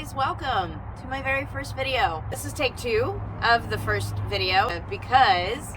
guys, welcome to my very first video. This is take 2 of the first video because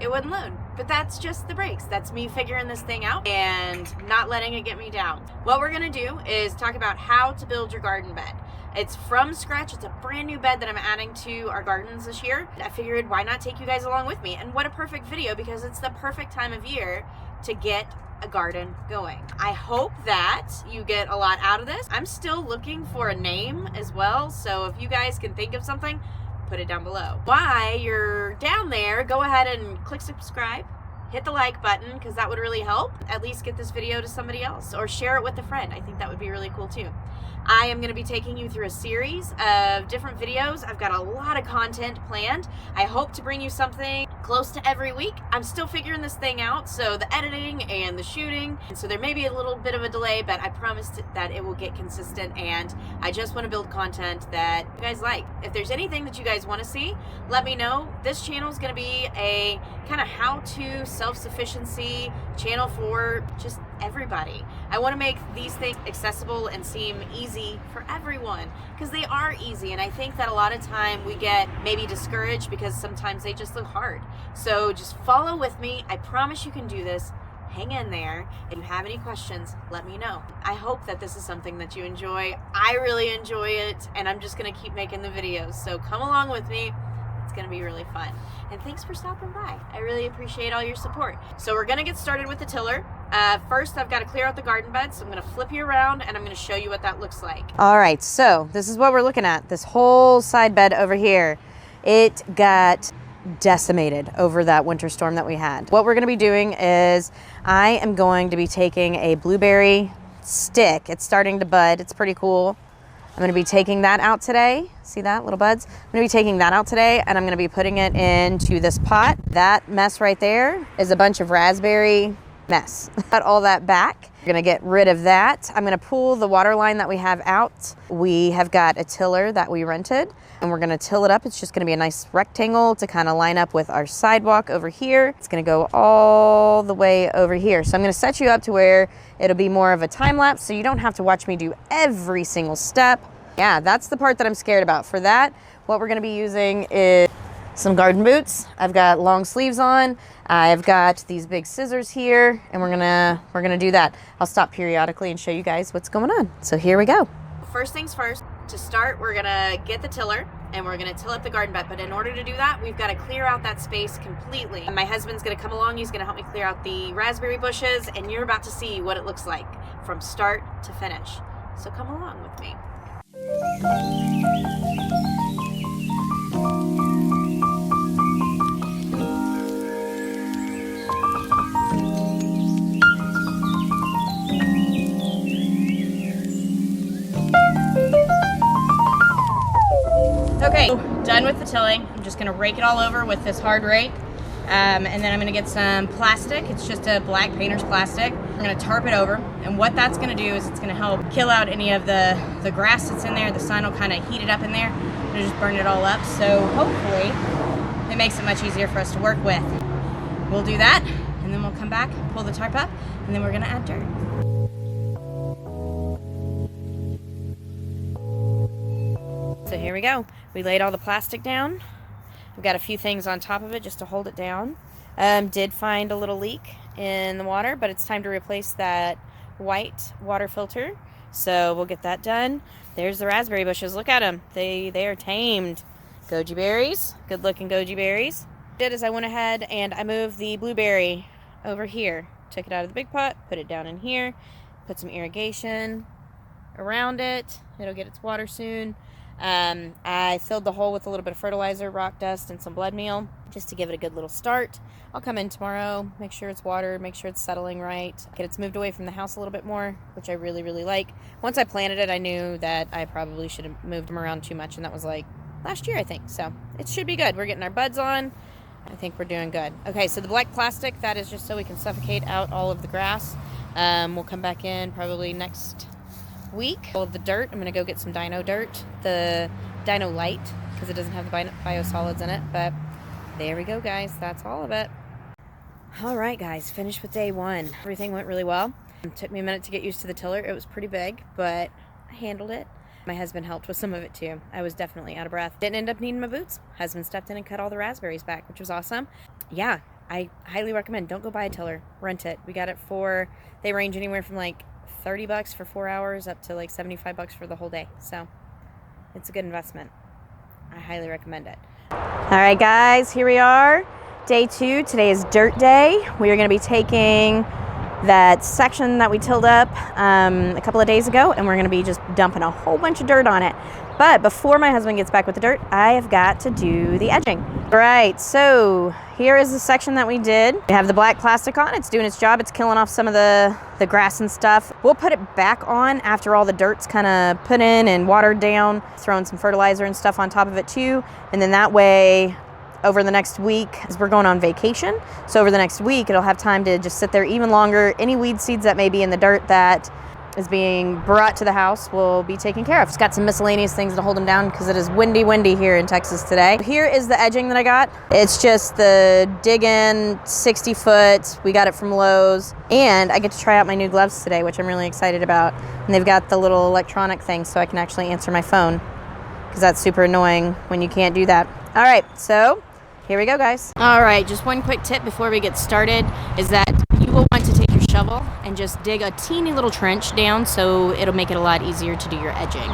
it wouldn't load. But that's just the breaks. That's me figuring this thing out and not letting it get me down. What we're gonna do is talk about how to build your garden bed. It's from scratch. It's a brand new bed that I'm adding to our gardens this year. I figured why not take you guys along with me? And what a perfect video, because it's the perfect time of year to get a garden going. I hope that you get a lot out of this. I'm still looking for a name as well, so if you guys can think of something, put it down below. While you're down there, go ahead and click subscribe, hit the like button, because that would really help. At least get this video to somebody else, or share it with a friend. I think that would be really cool too. I am going to be taking you through a series of different videos. I've got a lot of content planned. I hope to bring you something close to every week. I'm still figuring this thing out, so the editing and the shooting, and so there may be a little bit of a delay, but I promise that it will get consistent, and I just want to build content that you guys like. If there's anything that you guys want to see, let me know. This channel is going to be a kind of how-to self-sufficiency channel for just everybody. I want to make these things accessible and seem easy for everyone, because they are easy, and I think that a lot of time we get maybe discouraged because sometimes they just look hard. So just follow with me. I promise you can do this. Hang in there. If you have any questions, let me know. I hope that this is something that you enjoy. I really enjoy it, and I'm just going to keep making the videos. So come along with me. It's going to be really fun. And thanks for stopping by. I really appreciate all your support. So we're going to get started with the tiller. First, I've got to clear out the garden bed, so I'm going to flip you around and I'm going to show you what that looks like. All right, so this is what we're looking at. This whole side bed over here, it got decimated over that winter storm that we had. What we're going to be doing is I am going to be taking a blueberry stick. It's starting to bud. It's pretty cool. I'm going to be taking that out today. See that, little buds? I'm going to be taking that out today, and I'm going to be putting it into this pot. That mess right there is a bunch of raspberry mess. Got all that back. We're going to get rid of that. I'm going to pull the water line that we have out. We have got a tiller that we rented, and we're going to till it up. It's just going to be a nice rectangle to kind of line up with our sidewalk over here. It's going to go all the way over here. So I'm going to set you up to where it'll be more of a time lapse, so you don't have to watch me do every single step. Yeah, that's the part that I'm scared about. For that, what we're going to be using is some garden boots. I've got long sleeves on. I've got these big scissors here, and we're gonna do that. I'll stop periodically and show you guys what's going on. So here we go. First things first, to start, we're gonna get the tiller and we're gonna till up the garden bed. But in order to do that, we've got to clear out that space completely. And my husband's gonna come along. He's gonna help me clear out the raspberry bushes, and you're about to see what it looks like from start to finish. So come along with me. Okay, done with the tilling. I'm just gonna rake it all over with this hard rake. And then I'm gonna get some plastic. It's just a black painter's plastic. I'm gonna tarp it over. And what that's gonna do is it's gonna help kill out any of the grass that's in there. The sun will kind of heat it up in there. It'll just burn it all up. So hopefully it makes it much easier for us to work with. We'll do that, and then we'll come back, pull the tarp up, and then we're gonna add dirt. So here we go. We laid all the plastic down. We've got a few things on top of it just to hold it down. Did find a little leak in the water, but it's time to replace that white water filter. So we'll get that done. There's the raspberry bushes. Look at them. They are tamed. Goji berries. Good looking goji berries. What I did is I went ahead and I moved the blueberry over here. Took it out of the big pot, put it down in here, put some irrigation around it. It'll get its water soon. I filled the hole with a little bit of fertilizer, rock dust, and some blood meal just to give it a good little start. I'll come in tomorrow, make sure it's watered, make sure it's settling right. Get it's moved away from the house a little bit more, which I really, really like. Once I planted it, I knew that I probably should have moved them around too much, and that was like last year, I think. So it should be good. We're getting our buds on. I think we're doing good. Okay, so the black plastic, that is just so we can suffocate out all of the grass. We'll come back in probably next week. All of the dirt, I'm going to go get some dino dirt, the dino light, because it doesn't have the biosolids in it. But there we go, guys. That's all of it. All right, guys, finished with day 1. Everything went really well. It took me a minute to get used to the tiller. It was pretty big, but I handled it. My husband helped with some of it too. I was definitely out of breath. Didn't end up needing my boots. Husband stepped in and cut all the raspberries back, which was awesome. Yeah, I highly recommend. Don't go buy a tiller. Rent it. We got it for, they range anywhere from like $30 for 4 hours up to like $75 for the whole day. So it's a good investment. I highly recommend it. All right, guys, here we are. Day 2. Today is dirt day. We are going to be taking that section that we tilled up a couple of days ago, and we're going to be just dumping a whole bunch of dirt on it. But before my husband gets back with the dirt, I have got to do the edging. All right, so here is the section that we did. We have the black plastic on. It's doing its job. It's killing off some of the grass and stuff. We'll put it back on after all the dirt's kind of put in and watered down, throwing some fertilizer and stuff on top of it too. And then that way, over the next week, as we're going on vacation, so over the next week, it'll have time to just sit there even longer. Any weed seeds that may be in the dirt that is being brought to the house will be taken care of. It's got some miscellaneous things to hold them down because it is windy here in Texas today. Here is the edging that I got. It's just the dig-in 60 foot. We got it from Lowe's, and I get to try out my new gloves today, which I'm really excited about. And they've got the little electronic thing so I can actually answer my phone, because that's super annoying when you can't do that. All right, so here we go, guys. All right, just one quick tip before we get started is that you will want to take your shovel and just dig a teeny little trench down, so it'll make it a lot easier to do your edging.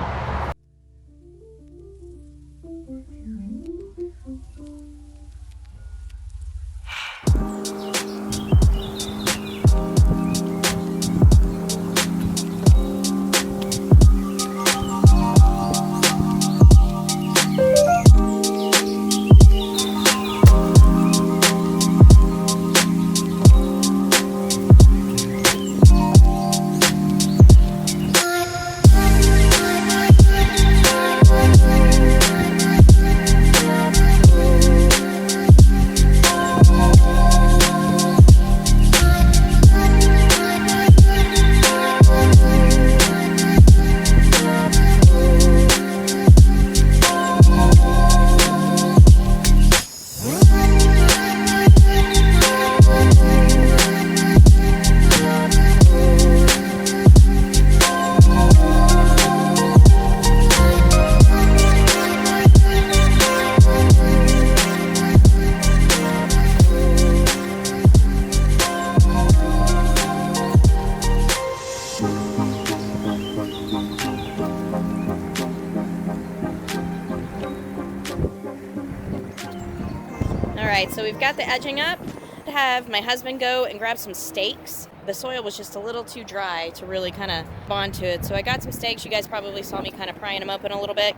Alright, so we've got the edging up. To have my husband go and grab some stakes. The soil was just a little too dry to really kind of bond to it, so I got some stakes. You guys probably saw me kind of prying them open a little bit.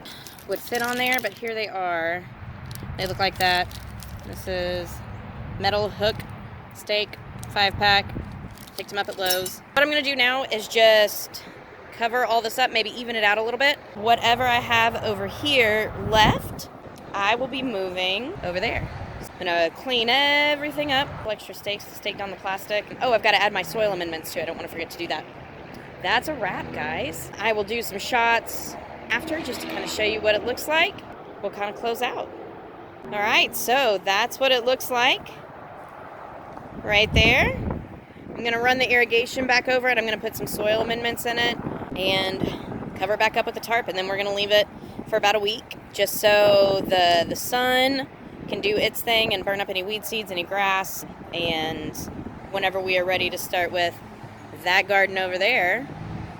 Would fit on there, but here they are. They look like that. This is metal hook stake 5-pack. Picked them up at Lowe's. What I'm going to do now is just cover all this up, maybe even it out a little bit. Whatever I have over here left, I will be moving over there. I'm going to clean everything up. Extra stakes to stake down the plastic. Oh, I've got to add my soil amendments too. I don't want to forget to do that. That's a wrap, guys. I will do some shots after just to kind of show you what it looks like. We'll kind of close out. All right, so that's what it looks like right there. I'm going to run the irrigation back over it. I'm going to put some soil amendments in it and cover it back up with the tarp, and then we're going to leave it for about a week just so the sun can do its thing and burn up any weed seeds, any grass, and whenever we are ready to start with that garden over there,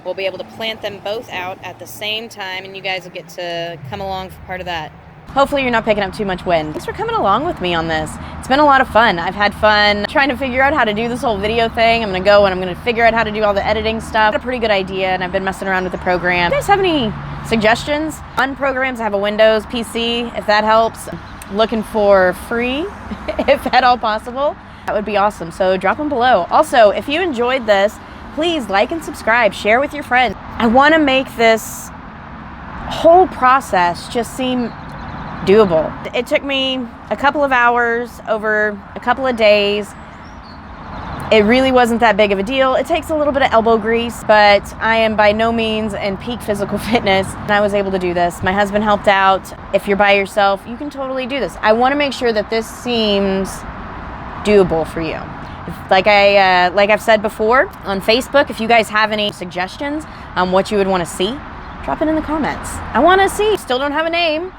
we'll be able to plant them both out at the same time, and you guys will get to come along for part of that. Hopefully you're not picking up too much wind. Thanks for coming along with me on this. It's been a lot of fun. I've had fun trying to figure out how to do this whole video thing. I'm gonna go and I'm gonna figure out how to do all the editing stuff. I got a pretty good idea, and I've been messing around with the program. You guys have any suggestions on programs? I have a Windows PC, if that helps. Looking for free, if at all possible. That would be awesome, so drop them below. Also, if you enjoyed this, please like and subscribe, share with your friends. I wanna make this whole process just seem doable. It took me a couple of hours over a couple of days. It really wasn't that big of a deal. It takes a little bit of elbow grease, but I am by no means in peak physical fitness, and I was able to do this. My husband helped out. If you're by yourself, you can totally do this. I want to make sure that this seems doable for you. Like I've said before on Facebook, if you guys have any suggestions on what you would want to see, Drop it in the comments. I want to see. Still don't have a name.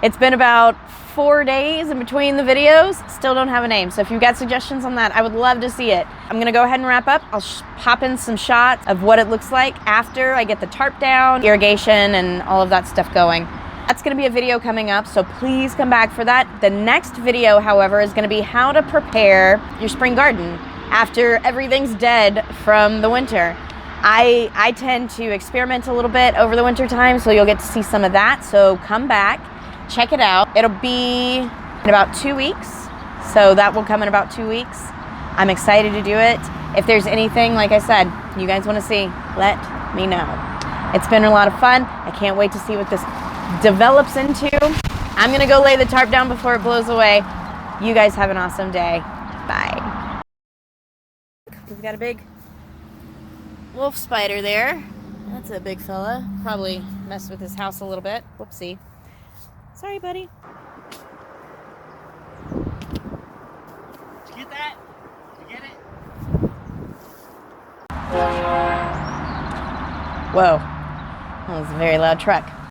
It's been about 4 days in between the videos. Still don't have a name. So if you've got suggestions on that, I would love to see it. I'm gonna go ahead and wrap up. I'll pop in some shots of what it looks like after I get the tarp down, irrigation, and all of that stuff going. That's gonna be a video coming up, so please come back for that. The next video, however, is gonna be how to prepare your spring garden after everything's dead from the winter. I tend to experiment a little bit over the winter time, so you'll get to see some of that. So come back, check it out. It'll be in about 2 weeks, so that will come in about 2 weeks. I'm excited to do it. If there's anything, like I said, you guys want to see, let me know. It's been a lot of fun. I can't wait to see what this develops into. I'm gonna go lay the tarp down before it blows away. You guys have an awesome day. Bye. We've got a big wolf spider there. That's a big fella. Probably messed with his house a little bit. Whoopsie. Sorry, buddy. Did you get that? Did you get it? Whoa. That was a very loud truck.